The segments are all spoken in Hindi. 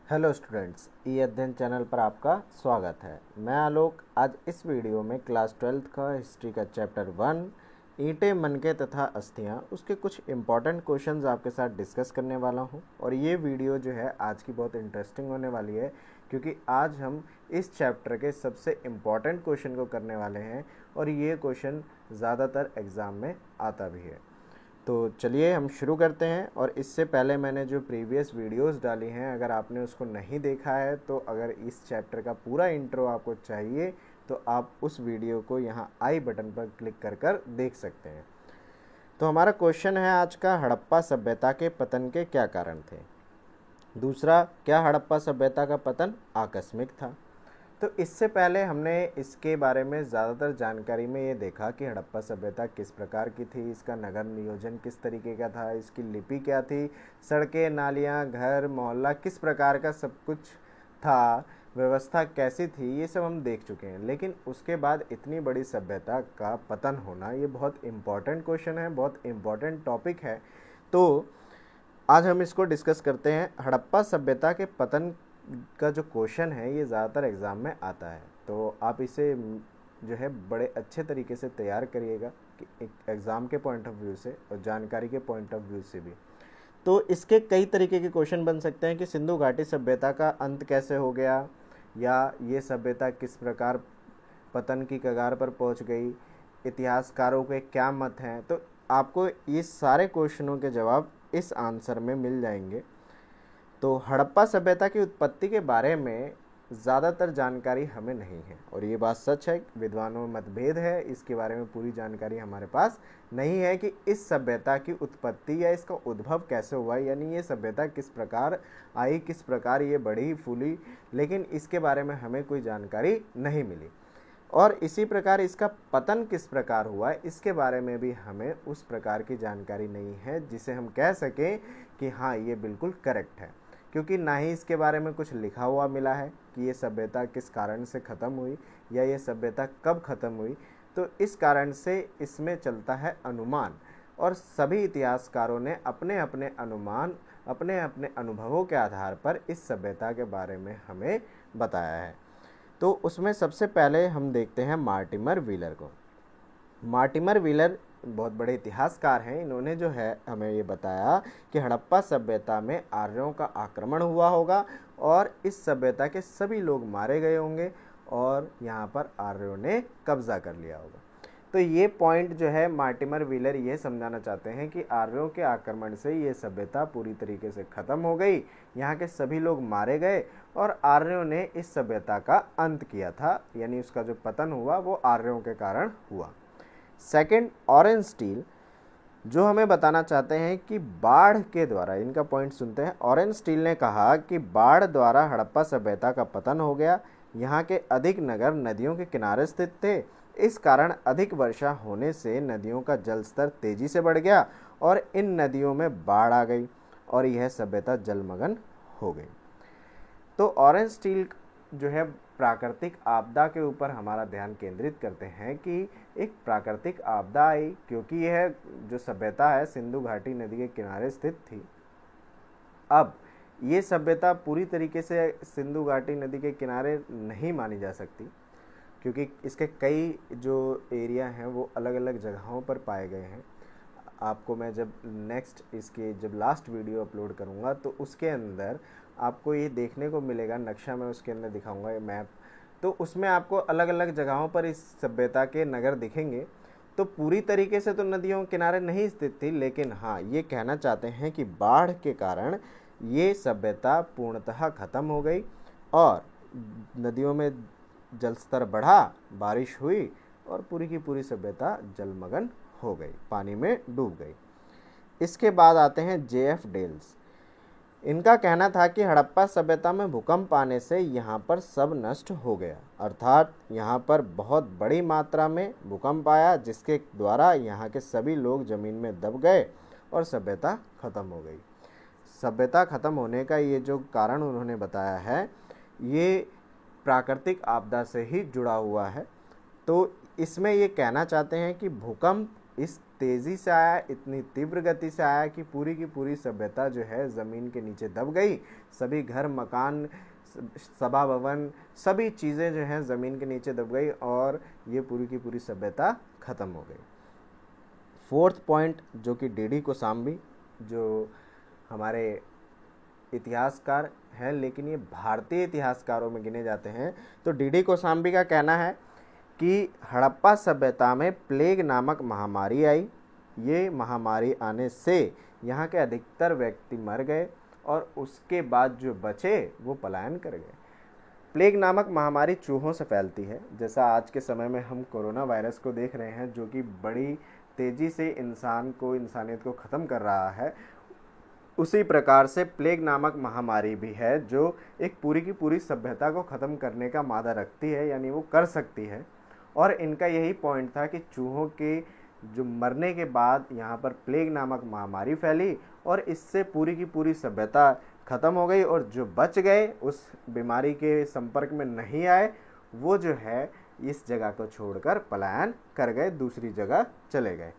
हेलो स्टूडेंट्स, ई अध्ययन चैनल पर आपका स्वागत है। मैं आलोक आज इस वीडियो में क्लास 12th का हिस्ट्री का चैप्टर 1 ईंटें, मनके तथा अस्थियां उसके कुछ इम्पॉर्टेंट क्वेश्चंस आपके साथ डिस्कस करने वाला हूं। और ये वीडियो जो है आज की बहुत इंटरेस्टिंग होने वाली है, क्योंकि आज हम इस चैप्टर के सबसे इम्पॉर्टेंट क्वेश्चन को करने वाले हैं और ये क्वेश्चन ज़्यादातर एग्ज़ाम में आता भी है। तो चलिए हम शुरू करते हैं। और इससे पहले मैंने जो प्रीवियस वीडियोस डाली हैं, अगर आपने उसको नहीं देखा है तो अगर इस चैप्टर का पूरा इंट्रो आपको चाहिए तो आप उस वीडियो को यहाँ आई बटन पर क्लिक कर कर देख सकते हैं। तो हमारा क्वेश्चन है आज का, हड़प्पा सभ्यता के पतन के क्या कारण थे। दूसरा, क्या हड़प्पा सभ्यता का पतन आकस्मिक था। तो इससे पहले हमने इसके बारे में ज़्यादातर जानकारी में ये देखा कि हड़प्पा सभ्यता किस प्रकार की थी, इसका नगर नियोजन किस तरीके का था, इसकी लिपि क्या थी, सड़कें, नालियाँ, घर, मोहल्ला किस प्रकार का सब कुछ था, व्यवस्था कैसी थी, ये सब हम देख चुके हैं। लेकिन उसके बाद इतनी बड़ी सभ्यता का पतन होना, ये बहुत इम्पॉर्टेंट क्वेश्चन है, बहुत इम्पॉर्टेंट टॉपिक है। तो आज हम इसको डिस्कस करते हैं। हड़प्पा सभ्यता के पतन का जो क्वेश्चन है ये ज़्यादातर एग्ज़ाम में आता है, तो आप इसे जो है बड़े अच्छे तरीके से तैयार करिएगा कि एक एग्ज़ाम के पॉइंट ऑफ व्यू से और जानकारी के पॉइंट ऑफ व्यू से भी। तो इसके कई तरीके के क्वेश्चन बन सकते हैं कि सिंधु घाटी सभ्यता का अंत कैसे हो गया, या ये सभ्यता किस प्रकार पतन की कगार पर पहुंच गई, इतिहासकारों के क्या मत हैं। तो आपको ये सारे क्वेश्चनों के जवाब इस आंसर में मिल जाएंगे। तो हड़प्पा सभ्यता की उत्पत्ति के बारे में ज़्यादातर जानकारी हमें नहीं है, और ये बात सच है, विद्वानों में मतभेद है, इसके बारे में पूरी जानकारी हमारे पास नहीं है कि इस सभ्यता की उत्पत्ति या इसका उद्भव कैसे हुआ, यानी ये सभ्यता किस प्रकार आई, किस प्रकार ये बढ़ी फूली, लेकिन इसके बारे में हमें कोई जानकारी नहीं मिली। और इसी प्रकार इसका पतन किस प्रकार हुआ, इसके बारे में भी हमें उस प्रकार की जानकारी नहीं है जिसे हम कह सकें कि हाँ ये बिल्कुल करेक्ट है, क्योंकि ना ही इसके बारे में कुछ लिखा हुआ मिला है कि ये सभ्यता किस कारण से ख़त्म हुई या ये सभ्यता कब ख़त्म हुई। तो इस कारण से इसमें चलता है अनुमान, और सभी इतिहासकारों ने अपने अपने अनुमान, अपने अपने अनुभवों के आधार पर इस सभ्यता के बारे में हमें बताया है। तो उसमें सबसे पहले हम देखते हैं मार्टिमर व्हीलर को। मार्टिमर व्हीलर बहुत बड़े इतिहासकार हैं। इन्होंने जो है हमें ये बताया कि हड़प्पा सभ्यता में आर्यों का आक्रमण हुआ होगा और इस सभ्यता के सभी लोग मारे गए होंगे और यहाँ पर आर्यों ने कब्जा कर लिया होगा। तो ये पॉइंट जो है मार्टिमर व्हीलर ये समझाना चाहते हैं कि आर्यों के आक्रमण से ये सभ्यता पूरी तरीके से ख़त्म हो गई, यहाँ के सभी लोग मारे गए और आर्यों ने इस सभ्यता का अंत किया था, यानी उसका जो पतन हुआ वो आर्यों के कारण हुआ। सेकंड, ऑरेंज स्टील जो हमें बताना चाहते हैं कि बाढ़ के द्वारा, इनका पॉइंट सुनते हैं। ऑरेंज स्टील ने कहा कि बाढ़ द्वारा हड़प्पा सभ्यता का पतन हो गया। यहाँ के अधिक नगर नदियों के किनारे स्थित थे, इस कारण अधिक वर्षा होने से नदियों का जल स्तर तेजी से बढ़ गया और इन नदियों में बाढ़ आ गई और यह सभ्यता जलमग्न हो गई। तो ऑरेंज स्टील जो है प्राकृतिक आपदा के ऊपर हमारा ध्यान केंद्रित करते हैं कि एक प्राकृतिक आपदा आई, क्योंकि यह जो सभ्यता है सिंधु घाटी नदी के किनारे स्थित थी। अब ये सभ्यता पूरी तरीके से सिंधु घाटी नदी के किनारे नहीं मानी जा सकती, क्योंकि इसके कई जो एरिया हैं वो अलग अलग जगहों पर पाए गए हैं। आपको मैं जब नेक्स्ट इसके जब लास्ट वीडियो अपलोड करूँगा तो उसके अंदर आपको ये देखने को मिलेगा, नक्शा मैं उसके अंदर दिखाऊंगा, ये मैप, तो उसमें आपको अलग अलग जगहों पर इस सभ्यता के नगर दिखेंगे। तो पूरी तरीके से तो नदियों के किनारे नहीं स्थित थी, लेकिन हाँ ये कहना चाहते हैं कि बाढ़ के कारण ये सभ्यता पूर्णतः ख़त्म हो गई और नदियों में जल स्तर बढ़ा, बारिश हुई और पूरी की पूरी सभ्यता जलमग्न हो गई, पानी में डूब गई। इसके बाद आते हैं जेएफ डेल्स। इनका कहना था कि हड़प्पा सभ्यता में भूकंप आने से यहाँ पर सब नष्ट हो गया, अर्थात यहाँ पर बहुत बड़ी मात्रा में भूकंप आया जिसके द्वारा यहाँ के सभी लोग ज़मीन में दब गए और सभ्यता ख़त्म हो गई। सभ्यता ख़त्म होने का ये जो कारण उन्होंने बताया है ये प्राकृतिक आपदा से ही जुड़ा हुआ है। तो इसमें ये कहना चाहते हैं कि भूकंप इस तेज़ी से आया, इतनी तीव्र गति से आया कि पूरी की पूरी सभ्यता जो है ज़मीन के नीचे दब गई। सभी घर, मकान, सभा भवन, सभी चीज़ें जो हैं ज़मीन के नीचे दब गई और ये पूरी की पूरी सभ्यता ख़त्म हो गई। फोर्थ पॉइंट जो कि डी.डी. कोसाम्बी, जो हमारे इतिहासकार हैं लेकिन ये भारतीय इतिहासकारों में गिने जाते हैं, तो डी.डी. कोसाम्बी का कहना है कि हड़प्पा सभ्यता में प्लेग नामक महामारी आई। ये महामारी आने से यहाँ के अधिकतर व्यक्ति मर गए और उसके बाद जो बचे वो पलायन कर गए। प्लेग नामक महामारी चूहों से फैलती है, जैसा आज के समय में हम कोरोना वायरस को देख रहे हैं जो कि बड़ी तेज़ी से इंसानियत को ख़त्म कर रहा है। उसी प्रकार से प्लेग नामक महामारी भी है जो एक पूरी की पूरी सभ्यता को ख़त्म करने का मादा रखती है, यानी वो कर सकती है। और इनका यही पॉइंट था कि चूहों के जो मरने के बाद यहाँ पर प्लेग नामक महामारी फैली और इससे पूरी की पूरी सभ्यता ख़त्म हो गई और जो बच गए, उस बीमारी के संपर्क में नहीं आए, वो जो है इस जगह को छोड़कर पलायन कर गए, दूसरी जगह चले गए।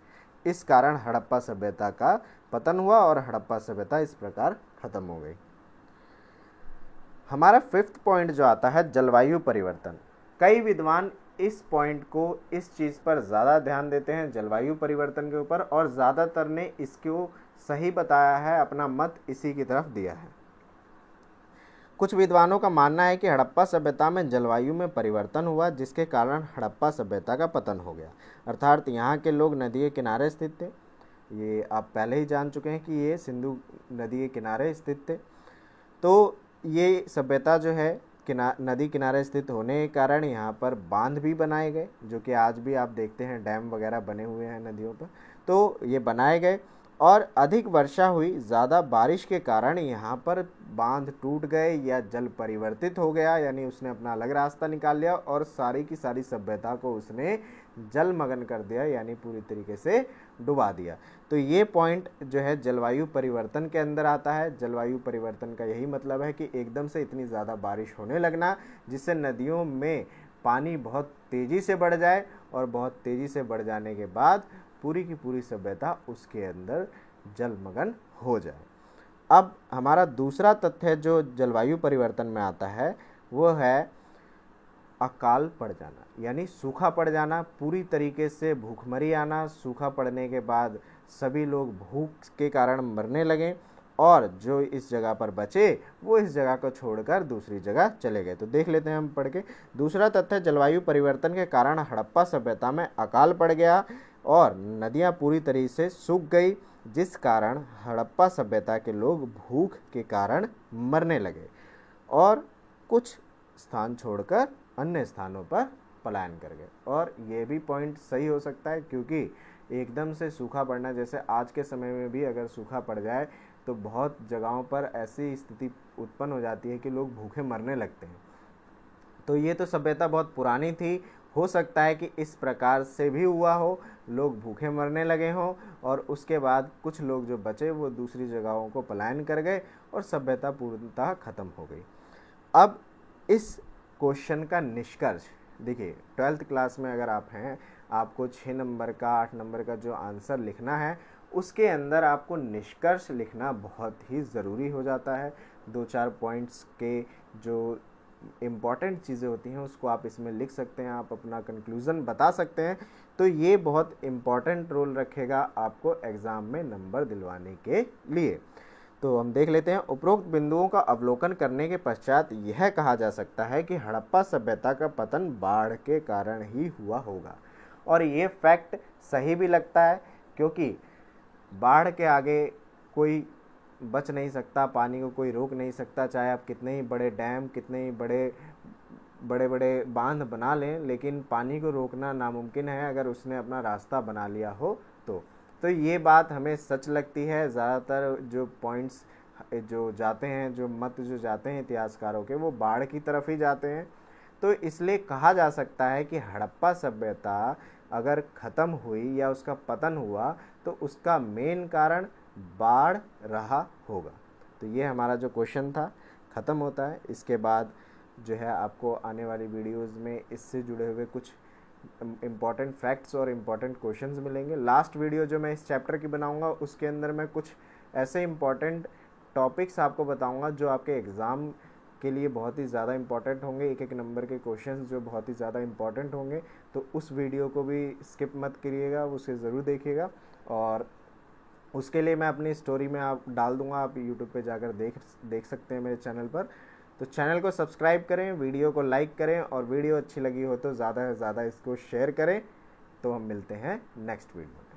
इस कारण हड़प्पा सभ्यता का पतन हुआ और हड़प्पा सभ्यता इस प्रकार ख़त्म हो गई। हमारा फिफ्थ पॉइंट जो आता है जलवायु परिवर्तन। कई विद्वान इस पॉइंट को, इस चीज़ पर ज़्यादा ध्यान देते हैं, जलवायु परिवर्तन के ऊपर, और ज़्यादातर ने इसको सही बताया है, अपना मत इसी की तरफ दिया है। कुछ विद्वानों का मानना है कि हड़प्पा सभ्यता में जलवायु में परिवर्तन हुआ जिसके कारण हड़प्पा सभ्यता का पतन हो गया। अर्थात यहाँ के लोग नदी के किनारे स्थित थे। ये आप पहले ही जान चुके हैं कि ये सिंधु नदी के किनारे स्थित थे। तो ये सभ्यता जो है नदी किनारे स्थित होने के कारण यहाँ पर बांध भी बनाए गए, जो कि आज भी आप देखते हैं डैम वगैरह बने हुए हैं नदियों पर। तो ये बनाए गए और अधिक वर्षा हुई, ज़्यादा बारिश के कारण यहाँ पर बांध टूट गए या जल परिवर्तित हो गया, यानी उसने अपना अलग रास्ता निकाल लिया और सारी की सारी सभ्यता को उसने जलमग्न कर दिया, यानी पूरी तरीके से डुबा दिया। तो ये पॉइंट जो है जलवायु परिवर्तन के अंदर आता है। जलवायु परिवर्तन का यही मतलब है कि एकदम से इतनी ज़्यादा बारिश होने लगना जिससे नदियों में पानी बहुत तेज़ी से बढ़ जाए और बहुत तेज़ी से बढ़ जाने के बाद पूरी की पूरी सभ्यता उसके अंदर जलमग्न हो जाए। अब हमारा दूसरा तथ्य जो जलवायु परिवर्तन में आता है वो है अकाल पड़ जाना, यानी सूखा पड़ जाना, पूरी तरीके से भूखमरी आना। सूखा पड़ने के बाद सभी लोग भूख के कारण मरने लगे और जो इस जगह पर बचे वो इस जगह को छोड़कर दूसरी जगह चले गए। तो देख लेते हैं हम पढ़ के। दूसरा तथ्य, जलवायु परिवर्तन के कारण हड़प्पा सभ्यता में अकाल पड़ गया और नदियाँ पूरी तरीके से सूख गई, जिस कारण हड़प्पा सभ्यता के लोग भूख के कारण मरने लगे और कुछ स्थान छोड़कर अन्य स्थानों पर पलायन कर गए। और ये भी पॉइंट सही हो सकता है क्योंकि एकदम से सूखा पड़ना, जैसे आज के समय में भी अगर सूखा पड़ जाए तो बहुत जगहों पर ऐसी स्थिति उत्पन्न हो जाती है कि लोग भूखे मरने लगते हैं। तो ये तो सभ्यता बहुत पुरानी थी, हो सकता है कि इस प्रकार से भी हुआ हो, लोग भूखे मरने लगे हों और उसके बाद कुछ लोग जो बचे वो दूसरी जगहों को पलायन कर गए और सभ्यता पूर्णतः खत्म हो गई। अब इस क्वेश्चन का निष्कर्ष देखिए, 12th क्लास में अगर आप हैं, आपको 6 नंबर का 8 नंबर का जो आंसर लिखना है उसके अंदर आपको निष्कर्ष लिखना बहुत ही ज़रूरी हो जाता है। 2-4 पॉइंट्स के जो इम्पॉर्टेंट चीज़ें होती हैं उसको आप इसमें लिख सकते हैं, आप अपना कंक्लूज़न बता सकते हैं। तो ये बहुत इम्पॉर्टेंट रोल रखेगा आपको एग्ज़ाम में नंबर दिलवाने के लिए। तो हम देख लेते हैं। उपरोक्त बिंदुओं का अवलोकन करने के पश्चात यह कहा जा सकता है कि हड़प्पा सभ्यता का पतन बाढ़ के कारण ही हुआ होगा। और ये फैक्ट सही भी लगता है क्योंकि बाढ़ के आगे कोई बच नहीं सकता, पानी को कोई रोक नहीं सकता, चाहे आप कितने ही बड़े डैम, कितने ही बड़े बड़े बांध बना लें, लेकिन पानी को रोकना नामुमकिन है अगर उसने अपना रास्ता बना लिया हो तो ये बात हमें सच लगती है। ज़्यादातर जो पॉइंट्स जो जाते हैं, जो मत जो जाते हैं इतिहासकारों के, वो बाढ़ की तरफ ही जाते हैं। तो इसलिए कहा जा सकता है कि हड़प्पा सभ्यता अगर ख़त्म हुई या उसका पतन हुआ तो उसका मेन कारण बाढ़ रहा होगा। तो ये हमारा जो क्वेश्चन था ख़त्म होता है। इसके बाद जो है आपको आने वाली वीडियोज़ में इससे जुड़े हुए कुछ इम्पॉर्टेंट फैक्ट्स और इम्पॉर्टेंट क्वेश्चंस मिलेंगे। लास्ट वीडियो जो मैं इस चैप्टर की बनाऊंगा उसके अंदर मैं कुछ ऐसे इम्पॉर्टेंट टॉपिक्स आपको बताऊंगा जो आपके एग्ज़ाम के लिए बहुत ही ज़्यादा इंपॉर्टेंट होंगे, एक एक नंबर के क्वेश्चंस जो बहुत ही ज़्यादा इंपॉर्टेंट होंगे। तो उस वीडियो को भी स्किप मत करिएगा, उसे ज़रूर देखिएगा। और उसके लिए मैं अपनी स्टोरी में आप डाल दूंगा, आप यूट्यूब पे जाकर देख सकते हैं मेरे चैनल पर। तो चैनल को सब्सक्राइब करें, वीडियो को लाइक करें, और वीडियो अच्छी लगी हो तो ज़्यादा से ज़्यादा इसको शेयर करें। तो हम मिलते हैं नेक्स्ट वीडियो।